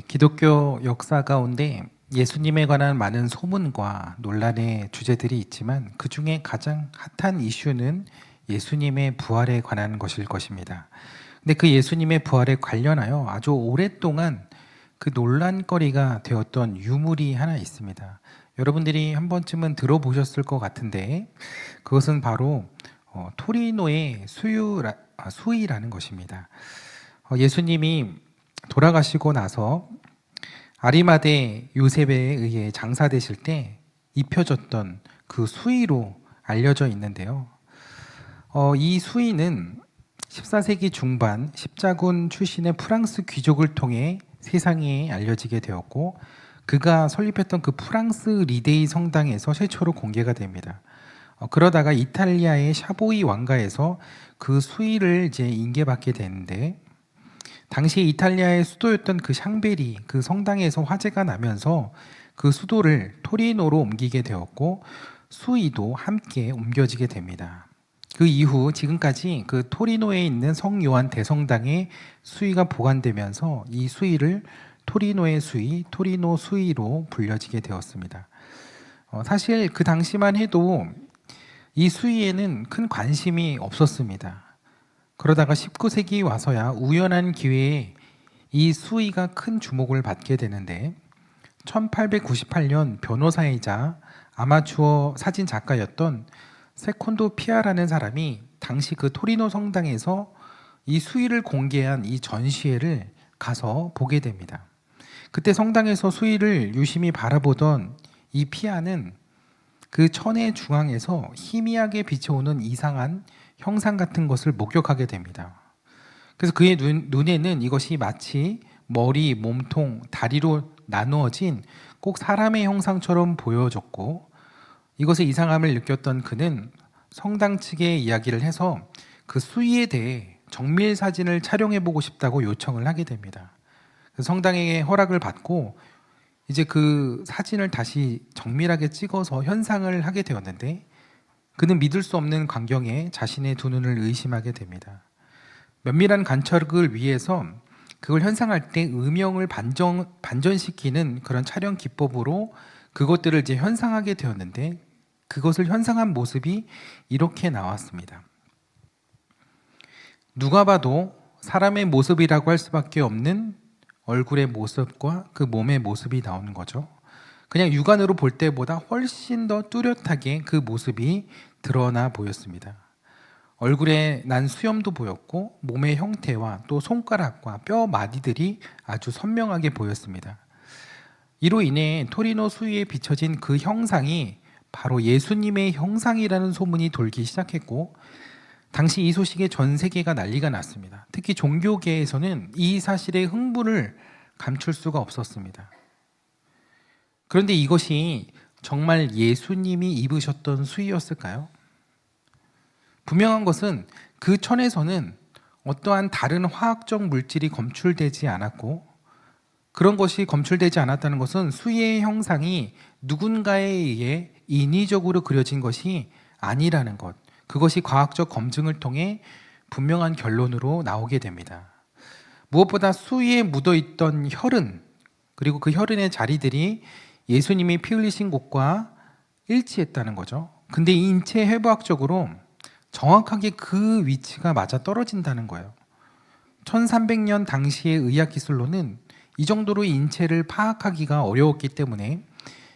기독교 역사 가운데 예수님에 관한 많은 소문과 논란의 주제들이 있지만 그 중에 가장 핫한 이슈는 예수님의 부활에 관한 것일 것입니다. 근데 그 예수님의 부활에 관련하여 아주 오랫동안 그 논란거리가 되었던 유물이 하나 있습니다. 여러분들이 한 번쯤은 들어보셨을 것 같은데 그것은 바로 토리노의 수위라는 것입니다. 예수님이 돌아가시고 나서 아리마대 요셉에 의해 장사되실 때 입혀졌던 그 수의로 알려져 있는데요. 이 수의는 14세기 중반 십자군 출신의 프랑스 귀족을 통해 세상에 알려지게 되었고 그가 설립했던 그 프랑스 리데이 성당에서 최초로 공개가 됩니다. 그러다가 이탈리아의 샤보이 왕가에서 그 수의를 이제 인계받게 되는데 당시 이탈리아의 수도였던 그 샹베리 그 성당에서 화재가 나면서 그 수도를 토리노로 옮기게 되었고 수의도 함께 옮겨지게 됩니다. 그 이후 지금까지 그 토리노에 있는 성 요한 대성당의 수의가 보관되면서 이 수의를 토리노의 수의, 토리노 수의로 불려지게 되었습니다. 사실 그 당시만 해도 이 수의에는 큰 관심이 없었습니다. 그러다가 19세기 와서야 우연한 기회에 이 수의가 큰 주목을 받게 되는데 1898년 변호사이자 아마추어 사진 작가였던 세콘도 피아라는 사람이 당시 그 토리노 성당에서 이 수의를 공개한 이 전시회를 가서 보게 됩니다. 그때 성당에서 수의를 유심히 바라보던 이 피아는 그 천의 중앙에서 희미하게 비춰오는 이상한 형상 같은 것을 목격하게 됩니다. 그래서 그의 눈에는 이것이 마치 머리, 몸통, 다리로 나누어진 꼭 사람의 형상처럼 보여졌고 이것의 이상함을 느꼈던 그는 성당 측에 이야기를 해서 그 수의에 대해 정밀 사진을 촬영해보고 싶다고 요청을 하게 됩니다. 성당에게 허락을 받고 이제 그 사진을 다시 정밀하게 찍어서 현상을 하게 되었는데 그는 믿을 수 없는 광경에 자신의 두 눈을 의심하게 됩니다. 면밀한 관찰을 위해서 그걸 현상할 때 음영을 반전시키는 그런 촬영 기법으로 그것들을 이제 현상하게 되었는데 그것을 현상한 모습이 이렇게 나왔습니다. 누가 봐도 사람의 모습이라고 할 수밖에 없는 얼굴의 모습과 그 몸의 모습이 나오는 거죠. 그냥 육안으로 볼 때보다 훨씬 더 뚜렷하게 그 모습이 드러나 보였습니다. 얼굴에 난 수염도 보였고 몸의 형태와 또 손가락과 뼈 마디들이 아주 선명하게 보였습니다. 이로 인해 토리노 수위에 비춰진 그 형상이 바로 예수님의 형상이라는 소문이 돌기 시작했고 당시 이 소식에 전 세계가 난리가 났습니다. 특히 종교계에서는 이 사실의 흥분을 감출 수가 없었습니다. 그런데 이것이 정말 예수님이 입으셨던 수의였을까요? 분명한 것은 그 천에서는 어떠한 다른 화학적 물질이 검출되지 않았고 그런 것이 검출되지 않았다는 것은 수의의 형상이 누군가에 의해 인위적으로 그려진 것이 아니라는 것, 그것이 과학적 검증을 통해 분명한 결론으로 나오게 됩니다. 무엇보다 수의에 묻어있던 혈흔 그리고 그 혈흔의 자리들이 예수님이 피 흘리신 곳과 일치했다는 거죠. 근데 인체 해부학적으로 정확하게 그 위치가 맞아 떨어진다는 거예요. 1300년 당시의 의학 기술로는 이 정도로 인체를 파악하기가 어려웠기 때문에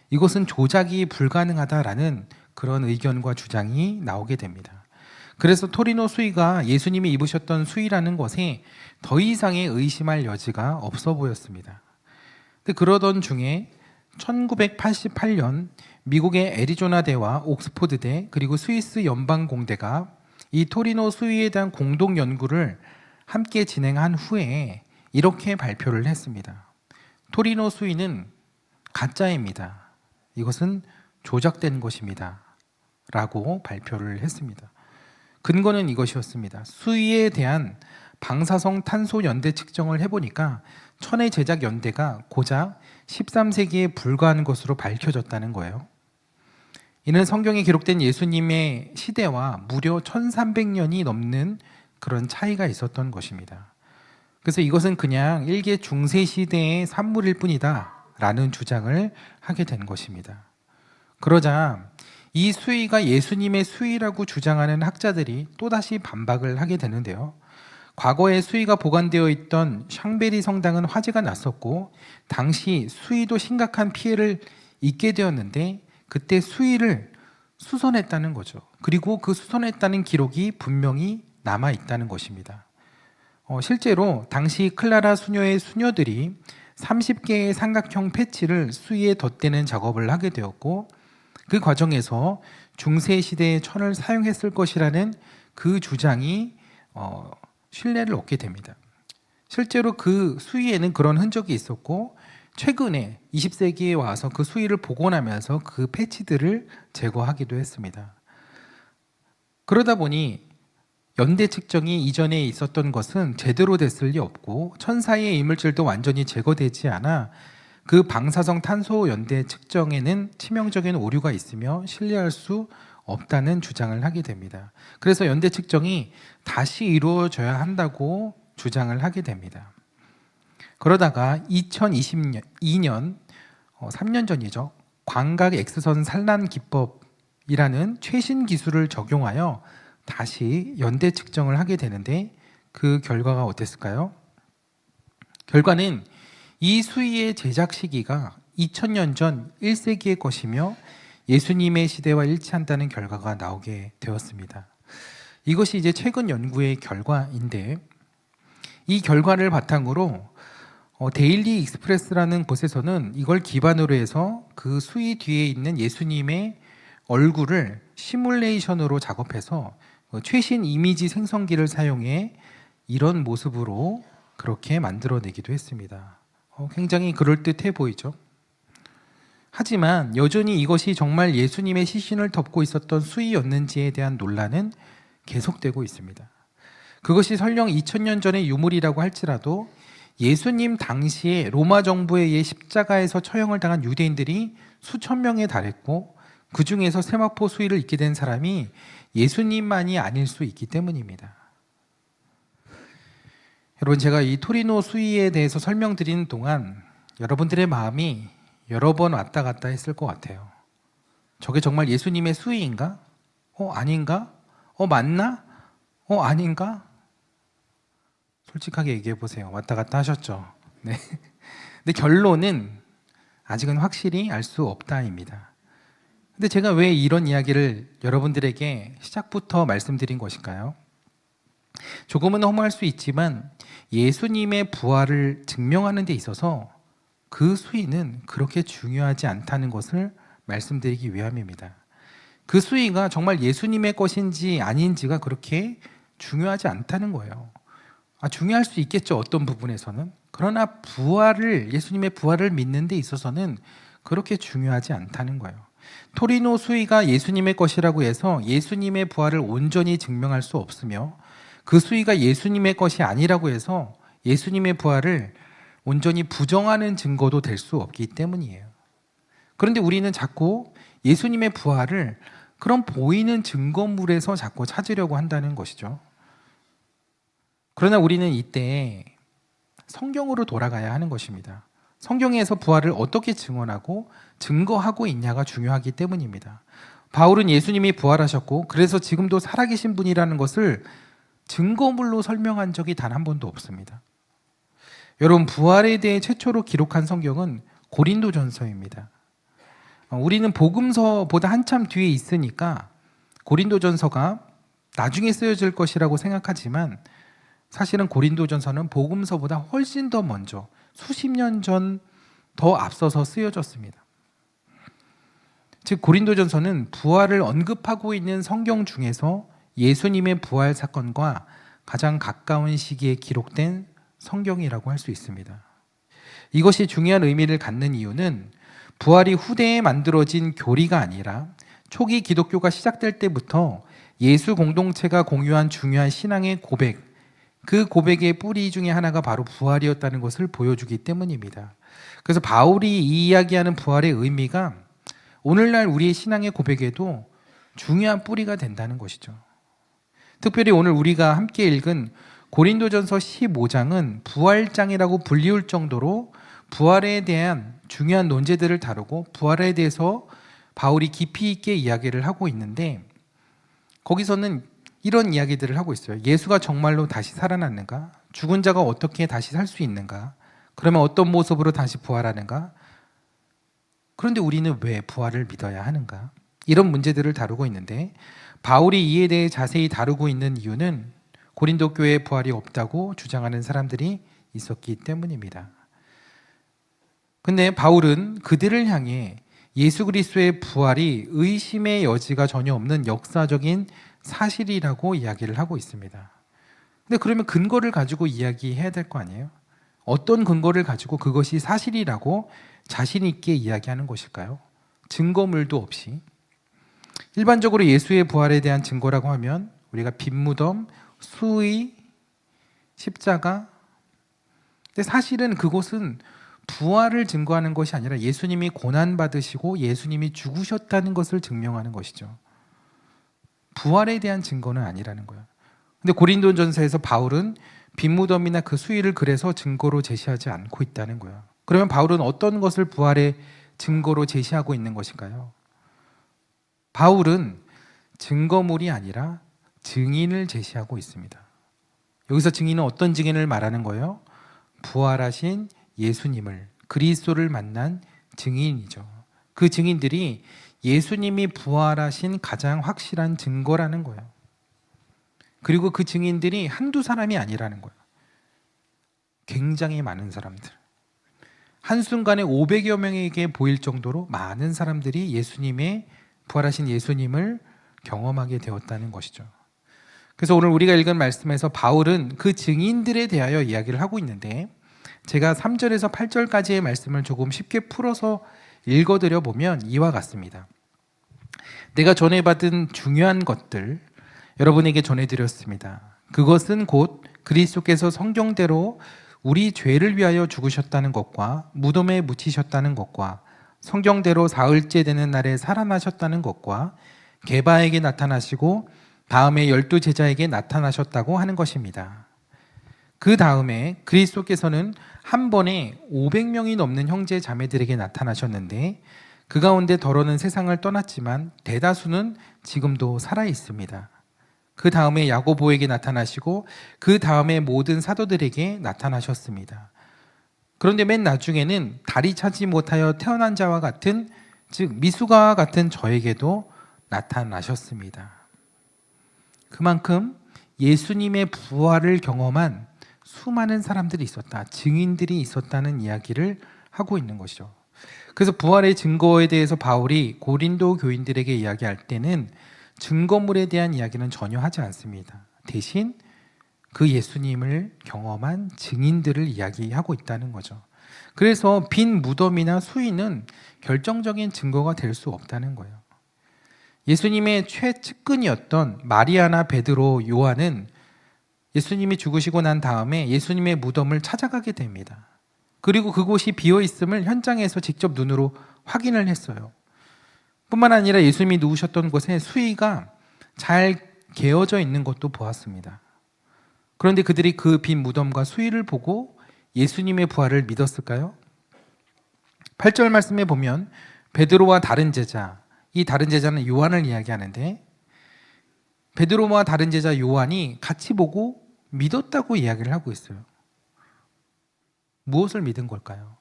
이것은 조작이 불가능하다라는 그런 의견과 주장이 나오게 됩니다. 그래서 토리노 수의가 예수님이 입으셨던 수의라는 것에 더 이상의 의심할 여지가 없어 보였습니다. 근데 그러던 중에 1988년 미국의 애리조나대와 옥스포드대 그리고 스위스 연방공대가 이 토리노 수의에 대한 공동 연구를 함께 진행한 후에 이렇게 발표를 했습니다. 토리노 수의는 가짜입니다. 이것은 조작된 것입니다. 라고 발표를 했습니다. 근거는 이것이었습니다. 수의에 대한 방사성 탄소 연대 측정을 해보니까 천의 제작 연대가 고작 13세기에 불과한 것으로 밝혀졌다는 거예요. 이는 성경에 기록된 예수님의 시대와 무려 1300년이 넘는 그런 차이가 있었던 것입니다. 그래서 이것은 그냥 일개 중세 시대의 산물일 뿐이다 라는 주장을 하게 된 것입니다. 그러자 이 수위가 예수님의 수위라고 주장하는 학자들이 또다시 반박을 하게 되는데요. 과거에 수위가 보관되어 있던 샹베리 성당은 화재가 났었고 당시 수위도 심각한 피해를 입게 되었는데 그때 수위를 수선했다는 거죠. 그리고 그 수선했다는 기록이 분명히 남아 있다는 것입니다. 실제로 당시 클라라 수녀의 수녀들이 30개의 삼각형 패치를 수위에 덧대는 작업을 하게 되었고 그 과정에서 중세 시대의 천을 사용했을 것이라는 그 주장이 신뢰를 얻게 됩니다. 실제로 그 수위에는 그런 흔적이 있었고 최근에 20세기에 와서 그 수위를 복원하면서 그 패치들을 제거하기도 했습니다. 그러다 보니 연대 측정이 이전에 있었던 것은 제대로 됐을 리 없고 천사의 이물질도 완전히 제거되지 않아 그 방사성 탄소 연대 측정에는 치명적인 오류가 있으며 신뢰할 수 없다는 주장을 하게 됩니다. 그래서 연대 측정이 다시 이루어져야 한다고 주장을 하게 됩니다. 그러다가 2022년 3년 전이죠. 광각 X선 산란 기법이라는 최신 기술을 적용하여 다시 연대 측정을 하게 되는데 그 결과가 어땠을까요? 결과는 이 수위의 제작 시기가 2000년 전 1세기의 것이며 예수님의 시대와 일치한다는 결과가 나오게 되었습니다. 이것이 이제 최근 연구의 결과인데 이 결과를 바탕으로 데일리 익스프레스라는 곳에서는 이걸 기반으로 해서 그 수위 뒤에 있는 예수님의 얼굴을 시뮬레이션으로 작업해서 최신 이미지 생성기를 사용해 이런 모습으로 그렇게 만들어내기도 했습니다. 굉장히 그럴듯해 보이죠? 하지만 여전히 이것이 정말 예수님의 시신을 덮고 있었던 수위였는지에 대한 논란은 계속되고 있습니다. 그것이 설령 2000년 전의 유물이라고 할지라도 예수님 당시에 로마 정부에 의해 십자가에서 처형을 당한 유대인들이 수천 명에 달했고 그 중에서 세마포 수위를 입게 된 사람이 예수님만이 아닐 수 있기 때문입니다. 여러분, 제가 이 토리노 수위에 대해서 설명드리는 동안 여러분들의 마음이 여러 번 왔다 갔다 했을 것 같아요. 저게 정말 예수님의 수위인가? 아닌가? 맞나? 아닌가? 솔직하게 얘기해 보세요. 왔다 갔다 하셨죠? 네. 근데 결론은 아직은 확실히 알 수 없다입니다. 근데 제가 왜 이런 이야기를 여러분들에게 시작부터 말씀드린 것일까요? 조금은 허무할 수 있지만 예수님의 부활을 증명하는 데 있어서 그 수위는 그렇게 중요하지 않다는 것을 말씀드리기 위함입니다. 그 수위가 정말 예수님의 것인지 아닌지가 그렇게 중요하지 않다는 거예요. 중요할 수 있겠죠, 어떤 부분에서는. 그러나 예수님의 부활을 믿는 데 있어서는 그렇게 중요하지 않다는 거예요. 토리노 수위가 예수님의 것이라고 해서 예수님의 부활을 온전히 증명할 수 없으며 그 수위가 예수님의 것이 아니라고 해서 예수님의 부활을 온전히 부정하는 증거도 될 수 없기 때문이에요. 그런데 우리는 자꾸 예수님의 부활을 그런 보이는 증거물에서 자꾸 찾으려고 한다는 것이죠. 그러나 우리는 이때 성경으로 돌아가야 하는 것입니다. 성경에서 부활을 어떻게 증언하고 증거하고 있냐가 중요하기 때문입니다. 바울은 예수님이 부활하셨고 그래서 지금도 살아계신 분이라는 것을 증거물로 설명한 적이 단 한 번도 없습니다. 여러분, 부활에 대해 최초로 기록한 성경은 고린도전서입니다. 우리는 복음서보다 한참 뒤에 있으니까 고린도전서가 나중에 쓰여질 것이라고 생각하지만 사실은 고린도전서는 복음서보다 훨씬 더 먼저 수십 년 전 더 앞서서 쓰여졌습니다. 즉 고린도전서는 부활을 언급하고 있는 성경 중에서 예수님의 부활 사건과 가장 가까운 시기에 기록된 성경이라고 할 수 있습니다. 이것이 중요한 의미를 갖는 이유는 부활이 후대에 만들어진 교리가 아니라 초기 기독교가 시작될 때부터 예수 공동체가 공유한 중요한 신앙의 고백, 그 고백의 뿌리 중에 하나가 바로 부활이었다는 것을 보여주기 때문입니다. 그래서 바울이 이 이야기하는 부활의 의미가 오늘날 우리의 신앙의 고백에도 중요한 뿌리가 된다는 것이죠. 특별히 오늘 우리가 함께 읽은 고린도전서 15장은 부활장이라고 불리울 정도로 부활에 대한 중요한 논제들을 다루고 부활에 대해서 바울이 깊이 있게 이야기를 하고 있는데, 거기서는 이런 이야기들을 하고 있어요. 예수가 정말로 다시 살아났는가? 죽은 자가 어떻게 다시 살 수 있는가? 그러면 어떤 모습으로 다시 부활하는가? 그런데 우리는 왜 부활을 믿어야 하는가? 이런 문제들을 다루고 있는데, 바울이 이에 대해 자세히 다루고 있는 이유는 고린도 교회에 부활이 없다고 주장하는 사람들이 있었기 때문입니다. 근데 바울은 그들을 향해 예수 그리스도의 부활이 의심의 여지가 전혀 없는 역사적인 사실이라고 이야기를 하고 있습니다. 근데 그러면 근거를 가지고 이야기해야 될 거 아니에요? 어떤 근거를 가지고 그것이 사실이라고 자신 있게 이야기하는 것일까요? 증거물도 없이. 일반적으로 예수의 부활에 대한 증거라고 하면 우리가 빈 무덤, 수의, 십자가. 근데 사실은 그것은 부활을 증거하는 것이 아니라 예수님이 고난받으시고 예수님이 죽으셨다는 것을 증명하는 것이죠. 부활에 대한 증거는 아니라는 거예요. 근데 고린도전서에서 바울은 빈 무덤이나 그 수위를 그래서 증거로 제시하지 않고 있다는 거예요. 그러면 바울은 어떤 것을 부활의 증거로 제시하고 있는 것일까요? 바울은 증거물이 아니라 증인을 제시하고 있습니다. 여기서 증인은 어떤 증인을 말하는 거예요? 부활하신 예수님을, 그리스도를 만난 증인이죠. 그 증인들이 예수님이 부활하신 가장 확실한 증거라는 거예요. 그리고 그 증인들이 한두 사람이 아니라는 거예요. 굉장히 많은 사람들. 한순간에 500여 명에게 보일 정도로 많은 사람들이 부활하신 예수님을 경험하게 되었다는 것이죠. 그래서 오늘 우리가 읽은 말씀에서 바울은 그 증인들에 대하여 이야기를 하고 있는데, 제가 3절에서 8절까지의 말씀을 조금 쉽게 풀어서 읽어드려 보면 이와 같습니다. 내가 전해받은 중요한 것들 여러분에게 전해드렸습니다. 그것은 곧 그리스도께서 성경대로 우리 죄를 위하여 죽으셨다는 것과 무덤에 묻히셨다는 것과 성경대로 사흘째 되는 날에 살아나셨다는 것과 게바에게 나타나시고 다음에 12제자에게 나타나셨다고 하는 것입니다. 그 다음에 그리스도께서는 한 번에 500명이 넘는 형제 자매들에게 나타나셨는데, 그 가운데 더러는 세상을 떠났지만 대다수는 지금도 살아 있습니다. 그 다음에 야고보에게 나타나시고 그 다음에 모든 사도들에게 나타나셨습니다. 그런데 맨 나중에는 다리 차지 못하여 태어난 자와 같은, 즉 미숙아와 같은 저에게도 나타나셨습니다. 그만큼 예수님의 부활을 경험한 수많은 사람들이 있었다, 증인들이 있었다는 이야기를 하고 있는 것이죠. 그래서 부활의 증거에 대해서 바울이 고린도 교인들에게 이야기할 때는 증거물에 대한 이야기는 전혀 하지 않습니다. 대신 그 예수님을 경험한 증인들을 이야기하고 있다는 거죠. 그래서 빈 무덤이나 수위는 결정적인 증거가 될 수 없다는 거예요. 예수님의 최측근이었던 마리아나 베드로, 요한은 예수님이 죽으시고 난 다음에 예수님의 무덤을 찾아가게 됩니다. 그리고 그곳이 비어있음을 현장에서 직접 눈으로 확인을 했어요. 뿐만 아니라 예수님이 누우셨던 곳에 수의가 잘 개어져 있는 것도 보았습니다. 그런데 그들이 그 빈 무덤과 수의를 보고 예수님의 부활을 믿었을까요? 8절 말씀에 보면 베드로와 다른 제자, 이 다른 제자는 요한을 이야기하는데, 베드로와 다른 제자 요한이 같이 보고 믿었다고 이야기를 하고 있어요. 무엇을 믿은 걸까요?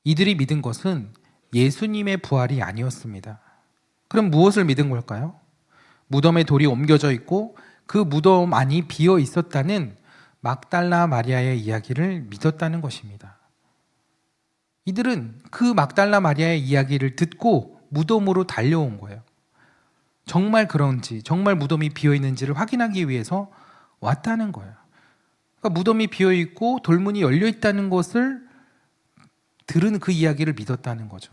이들이 믿은 것은 예수님의 부활이 아니었습니다. 그럼 무엇을 믿은 걸까요? 무덤에 돌이 옮겨져 있고 그 무덤 안이 비어 있었다는 막달라 마리아의 이야기를 믿었다는 것입니다. 이들은 그 막달라 마리아의 이야기를 듣고 무덤으로 달려온 거예요. 정말 그런지, 정말 무덤이 비어 있는지를 확인하기 위해서 왔다는 거예요. 그러니까 무덤이 비어 있고 돌문이 열려 있다는 것을 들은 그 이야기를 믿었다는 거죠.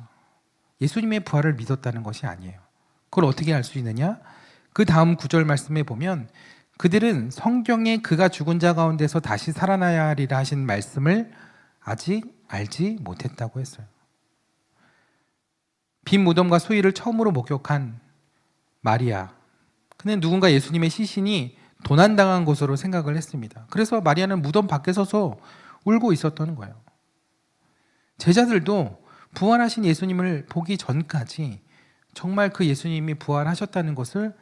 예수님의 부활을 믿었다는 것이 아니에요. 그걸 어떻게 알 수 있느냐? 그 다음 9절 말씀에 보면 그들은 성경에 그가 죽은 자 가운데서 다시 살아나야 하리라 하신 말씀을 아직 알지 못했다고 했어요. 빈 무덤과 수위를 처음으로 목격한 마리아, 그는 누군가 예수님의 시신이 도난당한 것으로 생각을 했습니다. 그래서 마리아는 무덤 밖에 서서 울고 있었던 거예요. 제자들도 부활하신 예수님을 보기 전까지 정말 그 예수님이 부활하셨다는 것을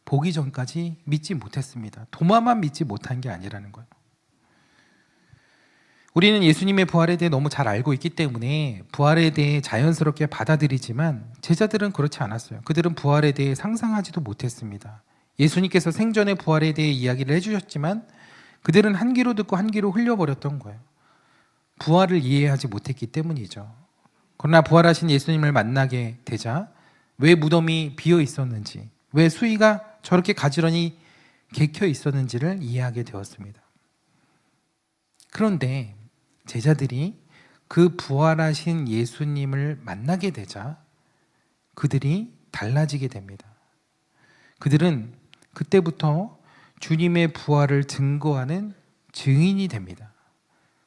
보기 전까지 믿지 못했습니다. 도마만 믿지 못한 게 아니라는 거예요. 우리는 예수님의 부활에 대해 너무 잘 알고 있기 때문에 부활에 대해 자연스럽게 받아들이지만 제자들은 그렇지 않았어요. 그들은 부활에 대해 상상하지도 못했습니다. 예수님께서 생전의 부활에 대해 이야기를 해주셨지만 그들은 한 귀로 듣고 한 귀로 흘려버렸던 거예요. 부활을 이해하지 못했기 때문이죠. 그러나 부활하신 예수님을 만나게 되자 왜 무덤이 비어 있었는지, 왜 수의가 저렇게 가지런히 개켜 있었는지를 이해하게 되었습니다. 그런데 제자들이 그 부활하신 예수님을 만나게 되자 그들이 달라지게 됩니다. 그들은 그때부터 주님의 부활을 증거하는 증인이 됩니다.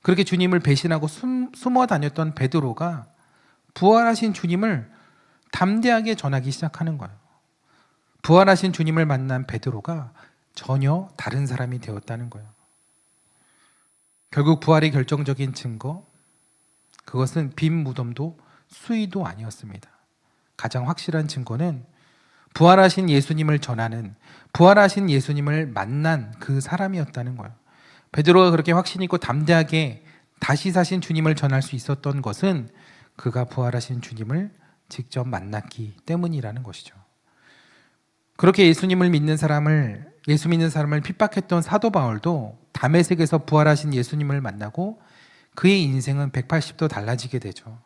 그렇게 주님을 배신하고 숨어 다녔던 베드로가 부활하신 주님을 담대하게 전하기 시작하는 거예요. 부활하신 주님을 만난 베드로가 전혀 다른 사람이 되었다는 거예요. 결국 부활의 결정적인 증거, 그것은 빈 무덤도 수의도 아니었습니다. 가장 확실한 증거는 부활하신 예수님을 전하는, 부활하신 예수님을 만난 그 사람이었다는 거예요. 베드로가 그렇게 확신 있고 담대하게 다시 사신 주님을 전할 수 있었던 것은 그가 부활하신 주님을 직접 만났기 때문이라는 것이죠. 그렇게 예수 믿는 사람을 핍박했던 사도 바울도 다메섹에서 부활하신 예수님을 만나고 그의 인생은 180도 달라지게 되죠.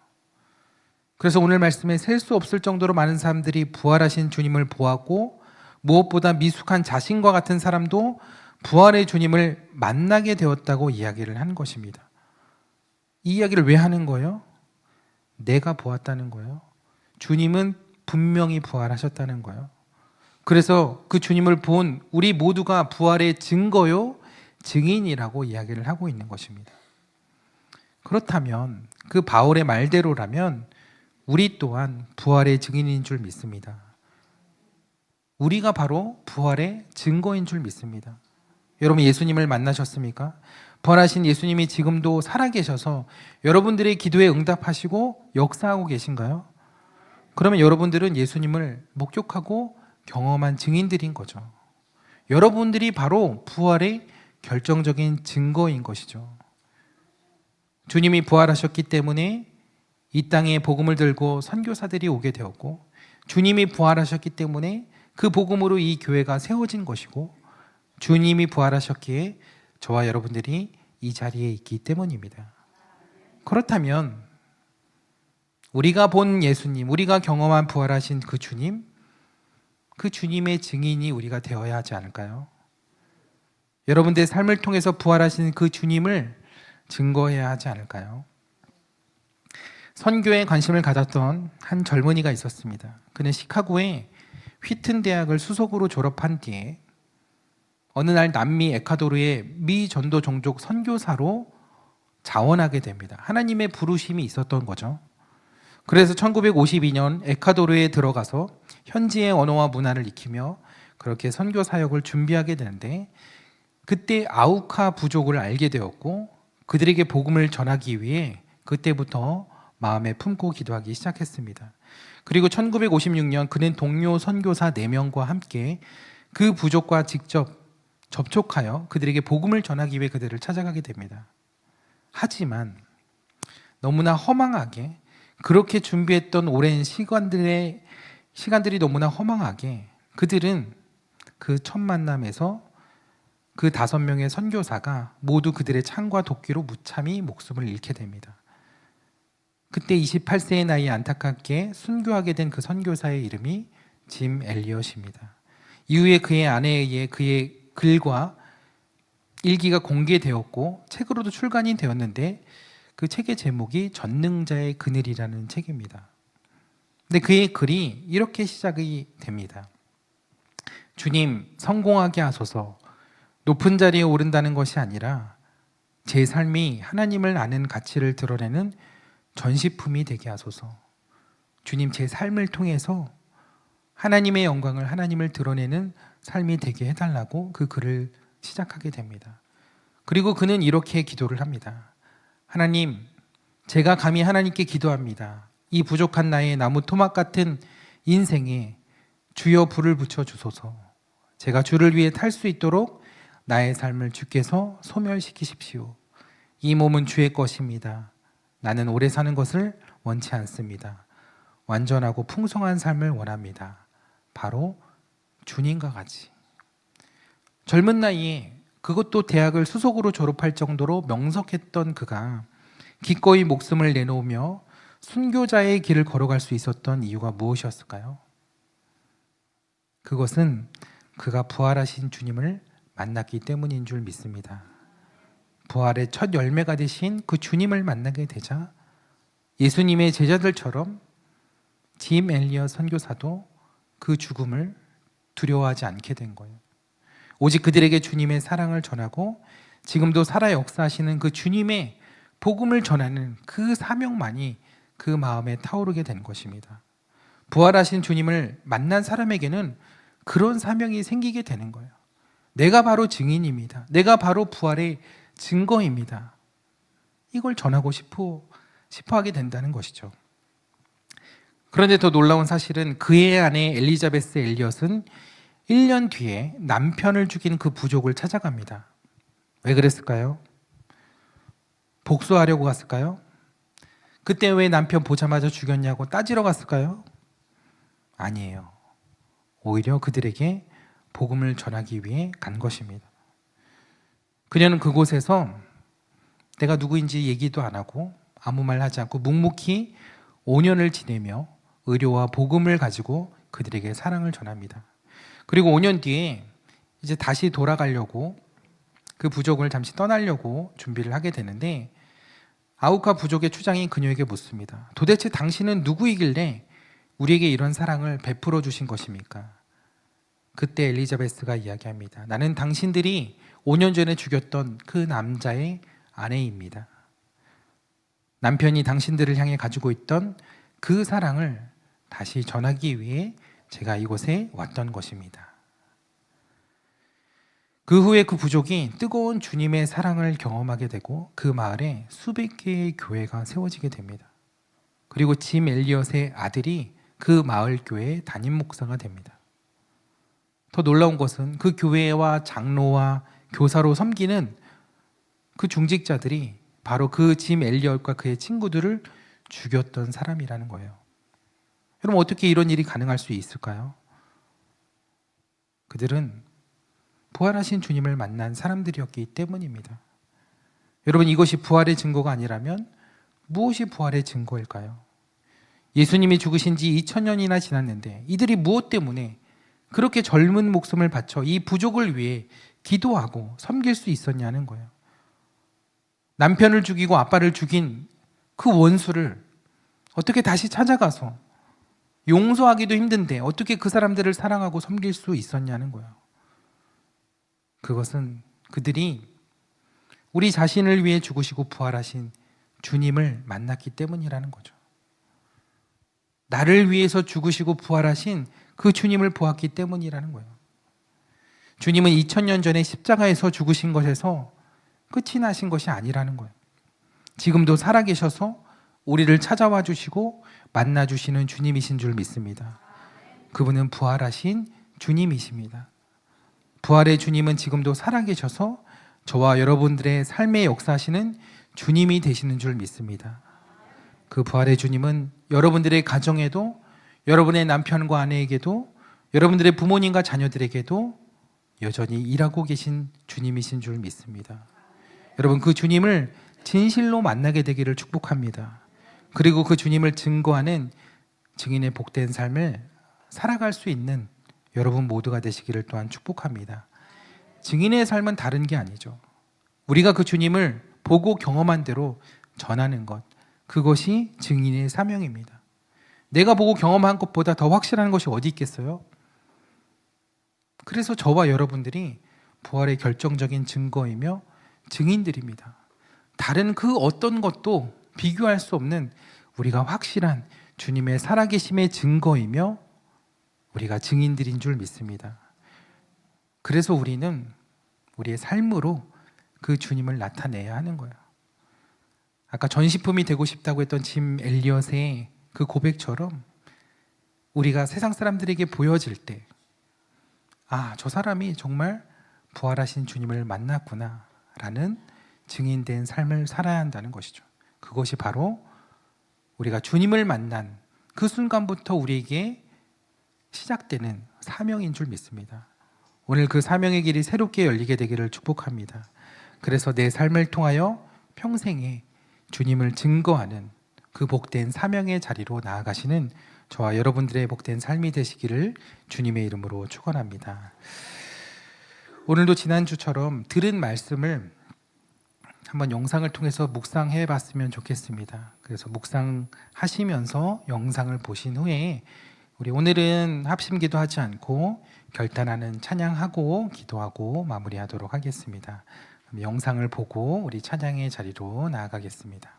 그래서 오늘 말씀에 셀 수 없을 정도로 많은 사람들이 부활하신 주님을 보았고 무엇보다 미숙한 자신과 같은 사람도 부활의 주님을 만나게 되었다고 이야기를 하는 것입니다. 이 이야기를 왜 하는 거예요? 내가 보았다는 거예요. 주님은 분명히 부활하셨다는 거예요. 그래서 그 주님을 본 우리 모두가 부활의 증거요, 증인이라고 이야기를 하고 있는 것입니다. 그렇다면 그 바울의 말대로라면 우리 또한 부활의 증인인 줄 믿습니다. 우리가 바로 부활의 증거인 줄 믿습니다. 여러분 예수님을 만나셨습니까? 부활하신 예수님이 지금도 살아계셔서 여러분들의 기도에 응답하시고 역사하고 계신가요? 그러면 여러분들은 예수님을 목격하고 경험한 증인들인 거죠. 여러분들이 바로 부활의 결정적인 증거인 것이죠. 주님이 부활하셨기 때문에 이 땅에 복음을 들고 선교사들이 오게 되었고 주님이 부활하셨기 때문에 그 복음으로 이 교회가 세워진 것이고 주님이 부활하셨기에 저와 여러분들이 이 자리에 있기 때문입니다. 그렇다면 우리가 본 예수님, 우리가 경험한 부활하신 그 주님, 그 주님의 증인이 우리가 되어야 하지 않을까요? 여러분들의 삶을 통해서 부활하신 그 주님을 증거해야 하지 않을까요? 선교에 관심을 가졌던 한 젊은이가 있었습니다. 그는 시카고의 휘튼 대학을 수석으로 졸업한 뒤에 어느 날 남미 에콰도르의 미 전도 종족 선교사로 자원하게 됩니다. 하나님의 부르심이 있었던 거죠. 그래서 1952년 에콰도르에 들어가서 현지의 언어와 문화를 익히며 그렇게 선교 사역을 준비하게 되는데 그때 아우카 부족을 알게 되었고 그들에게 복음을 전하기 위해 그때부터 마음에 품고 기도하기 시작했습니다. 그리고 1956년 그는 동료 선교사 4명과 함께 그 부족과 직접 접촉하여 그들에게 복음을 전하기 위해 그들을 찾아가게 됩니다. 하지만 너무나 허망하게 그렇게 준비했던 오랜 시간들이 너무나 허망하게 그들은 그 첫 만남에서 그 5명의 선교사가 모두 그들의 창과 도끼로 무참히 목숨을 잃게 됩니다. 그때 28세의 나이에 안타깝게 순교하게 된 그 선교사의 이름이 짐 엘리엇입니다. 이후에 그의 아내에 의해 그의 글과 일기가 공개되었고 책으로도 출간이 되었는데 그 책의 제목이 전능자의 그늘이라는 책입니다. 근데 그의 글이 이렇게 시작이 됩니다. 주님, 성공하게 하소서. 높은 자리에 오른다는 것이 아니라 제 삶이 하나님을 아는 가치를 드러내는 전시품이 되게 하소서. 주님, 제 삶을 통해서 하나님의 영광을, 하나님을 드러내는 삶이 되게 해달라고 그 글을 시작하게 됩니다. 그리고 그는 이렇게 기도를 합니다. 하나님, 제가 감히 하나님께 기도합니다. 이 부족한 나의 나무 토막 같은 인생에 주여 불을 붙여 주소서. 제가 주를 위해 탈 수 있도록 나의 삶을 주께서 소멸시키십시오. 이 몸은 주의 것입니다. 나는 오래 사는 것을 원치 않습니다. 완전하고 풍성한 삶을 원합니다. 바로 주님과 같이. 젊은 나이에 그것도 대학을 수석으로 졸업할 정도로 명석했던 그가 기꺼이 목숨을 내놓으며 순교자의 길을 걸어갈 수 있었던 이유가 무엇이었을까요? 그것은 그가 부활하신 주님을 만났기 때문인 줄 믿습니다. 부활의 첫 열매가 되신 그 주님을 만나게 되자 예수님의 제자들처럼 짐 엘리엇 선교사도 그 죽음을 두려워하지 않게 된 거예요. 오직 그들에게 주님의 사랑을 전하고 지금도 살아 역사하시는 그 주님의 복음을 전하는 그 사명만이 그 마음에 타오르게 된 것입니다. 부활하신 주님을 만난 사람에게는 그런 사명이 생기게 되는 거예요. 내가 바로 증인입니다. 내가 바로 부활의 증거입니다. 이걸 전하고 싶어 하게 된다는 것이죠. 그런데 더 놀라운 사실은 그의 아내 엘리자베스 엘리엇은 1년 뒤에 남편을 죽인 그 부족을 찾아갑니다. 왜 그랬을까요? 복수하려고 갔을까요? 그때 왜 남편 보자마자 죽였냐고 따지러 갔을까요? 아니에요. 오히려 그들에게 복음을 전하기 위해 간 것입니다. 그녀는 그곳에서 내가 누구인지 얘기도 안 하고 아무 말 하지 않고 묵묵히 5년을 지내며 의료와 복음을 가지고 그들에게 사랑을 전합니다. 그리고 5년 뒤에 이제 다시 돌아가려고 그 부족을 잠시 떠나려고 준비를 하게 되는데 아우카 부족의 추장이 그녀에게 묻습니다. 도대체 당신은 누구이길래 우리에게 이런 사랑을 베풀어 주신 것입니까? 그때 엘리자베스가 이야기합니다. 나는 당신들이 5년 전에 죽였던 그 남자의 아내입니다. 남편이 당신들을 향해 가지고 있던 그 사랑을 다시 전하기 위해 제가 이곳에 왔던 것입니다. 그 후에 그 부족이 뜨거운 주님의 사랑을 경험하게 되고 그 마을에 수백 개의 교회가 세워지게 됩니다. 그리고 짐 엘리엇의 아들이 그 마을 교회의 담임 목사가 됩니다. 더 놀라운 것은 그 교회와 장로와 교사로 섬기는 그 중직자들이 바로 그 짐 엘리엇과 그의 친구들을 죽였던 사람이라는 거예요. 여러분, 어떻게 이런 일이 가능할 수 있을까요? 그들은 부활하신 주님을 만난 사람들이었기 때문입니다. 여러분, 이것이 부활의 증거가 아니라면 무엇이 부활의 증거일까요? 예수님이 죽으신 지 2000년이나 지났는데 이들이 무엇 때문에 그렇게 젊은 목숨을 바쳐 이 부족을 위해 기도하고 섬길 수 있었냐는 거예요. 남편을 죽이고 아빠를 죽인 그 원수를 어떻게 다시 찾아가서 용서하기도 힘든데 어떻게 그 사람들을 사랑하고 섬길 수 있었냐는 거예요. 그것은 그들이 우리 자신을 위해 죽으시고 부활하신 주님을 만났기 때문이라는 거죠. 나를 위해서 죽으시고 부활하신 그 주님을 보았기 때문이라는 거예요. 주님은 2000년 전에 십자가에서 죽으신 것에서 끝이 나신 것이 아니라는 거예요. 지금도 살아계셔서 우리를 찾아와 주시고 만나 주시는 주님이신 줄 믿습니다. 그분은 부활하신 주님이십니다. 부활의 주님은 지금도 살아계셔서 저와 여러분들의 삶에 역사하시는 주님이 되시는 줄 믿습니다. 그 부활의 주님은 여러분들의 가정에도, 여러분의 남편과 아내에게도, 여러분들의 부모님과 자녀들에게도 여전히 일하고 계신 주님이신 줄 믿습니다. 여러분, 그 주님을 진실로 만나게 되기를 축복합니다. 그리고 그 주님을 증거하는 증인의 복된 삶을 살아갈 수 있는 여러분 모두가 되시기를 또한 축복합니다. 증인의 삶은 다른 게 아니죠. 우리가 그 주님을 보고 경험한 대로 전하는 것, 그것이 증인의 사명입니다. 내가 보고 경험한 것보다 더 확실한 것이 어디 있겠어요? 그래서 저와 여러분들이 부활의 결정적인 증거이며 증인들입니다. 다른 그 어떤 것도 비교할 수 없는 우리가 확실한 주님의 살아계심의 증거이며 우리가 증인들인 줄 믿습니다. 그래서 우리는 우리의 삶으로 그 주님을 나타내야 하는 거예요. 아까 전시품이 되고 싶다고 했던 짐 엘리엇의 그 고백처럼 우리가 세상 사람들에게 보여질 때, 저 사람이 정말 부활하신 주님을 만났구나 라는 증인된 삶을 살아야 한다는 것이죠. 그것이 바로 우리가 주님을 만난 그 순간부터 우리에게 시작되는 사명인 줄 믿습니다. 오늘 그 사명의 길이 새롭게 열리게 되기를 축복합니다. 그래서 내 삶을 통하여 평생에 주님을 증거하는 그 복된 사명의 자리로 나아가시는 저와 여러분들의 복된 삶이 되시기를 주님의 이름으로 축원합니다. 오늘도 지난주처럼 들은 말씀을 한번 영상을 통해서 묵상해 봤으면 좋겠습니다. 그래서 묵상하시면서 영상을 보신 후에 우리 오늘은 합심기도 하지 않고 결단하는 찬양하고 기도하고 마무리하도록 하겠습니다. 영상을 보고 우리 찬양의 자리로 나아가겠습니다.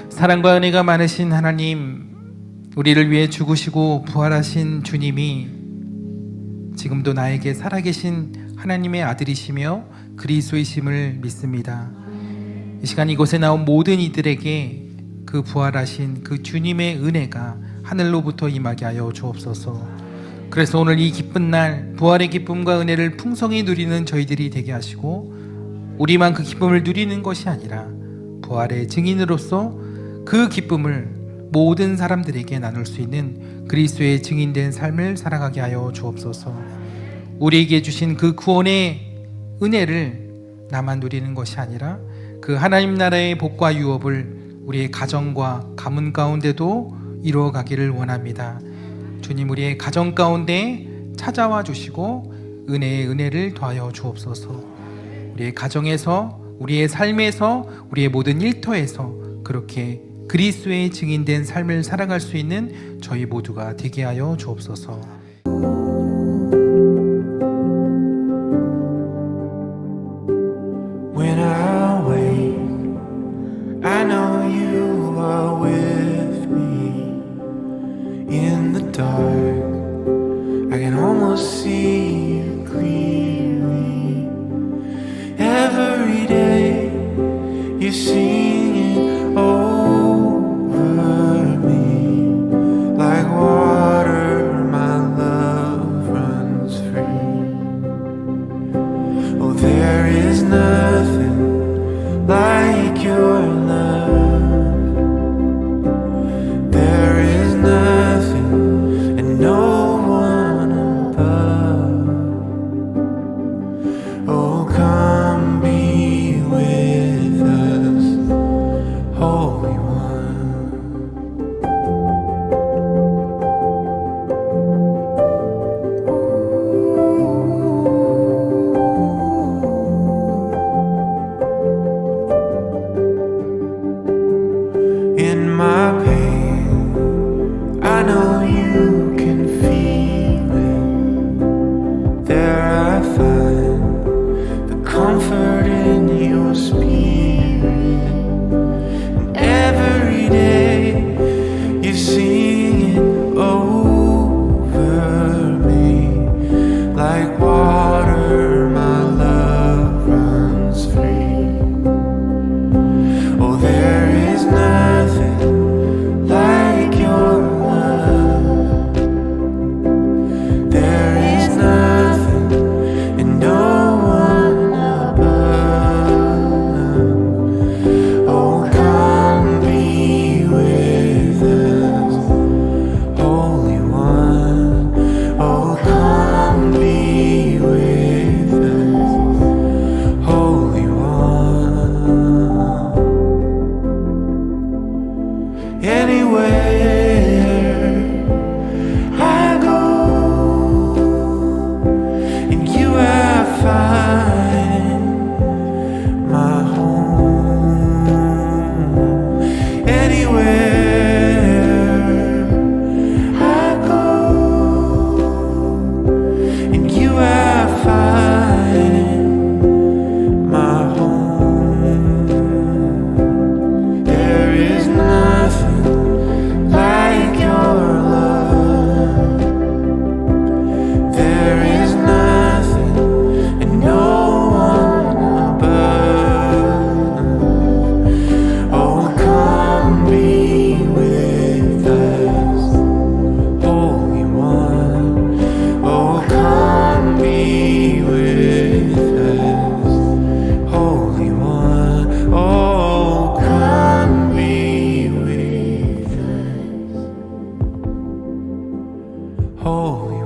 사랑과 은혜가 많으신 하나님, 우리를 위해 죽으시고 부활하신 주님이 지금도 나에게 살아계신 하나님의 아들이시며 그리스도이심을 믿습니다. 이 시간 이곳에 나온 모든 이들에게 그 부활하신 그 주님의 은혜가 하늘로부터 임하게 하여 주옵소서. 그래서 오늘 이 기쁜 날 부활의 기쁨과 은혜를 풍성히 누리는 저희들이 되게 하시고, 우리만 그 기쁨을 누리는 것이 아니라 부활의 증인으로서 그 기쁨을 모든 사람들에게 나눌 수 있는 그리스도의 증인된 삶을 살아가게 하여 주옵소서. 우리에게 주신 그 구원의 은혜를 나만 누리는 것이 아니라 그 하나님 나라의 복과 유업을 우리의 가정과 가문 가운데도 이루어가기를 원합니다. 주님, 우리의 가정 가운데 찾아와 주시고 은혜의 은혜를 더하여 주옵소서. 우리의 가정에서, 우리의 삶에서, 우리의 모든 일터에서 그렇게 그리스도의 증인된 삶을 살아갈 수 있는 저희 모두가 되게 하여 주옵소서. When I wake, I know you are with me. In the dark, I can almost see you clearly. Every day, you're singing over me. Like water, my love runs free. Oh, there is nothing like your love. know you can feel it. There I find the comfort in your spirit. And every day you sing it over me. Like water, my love runs free. Oh, there is nothing like your love. There is nothing and no one above. Oh, come be with us, Holy One. Oh, come be with us, Holy One. Anywhere I go, in you I find my home. Anywhere I go, in you I find my home. There is nothing like your love. There is nothing and no one above. Oh, come be with us, Holy One. Oh, come be with us, Holy One. Oh, come be with us, Holy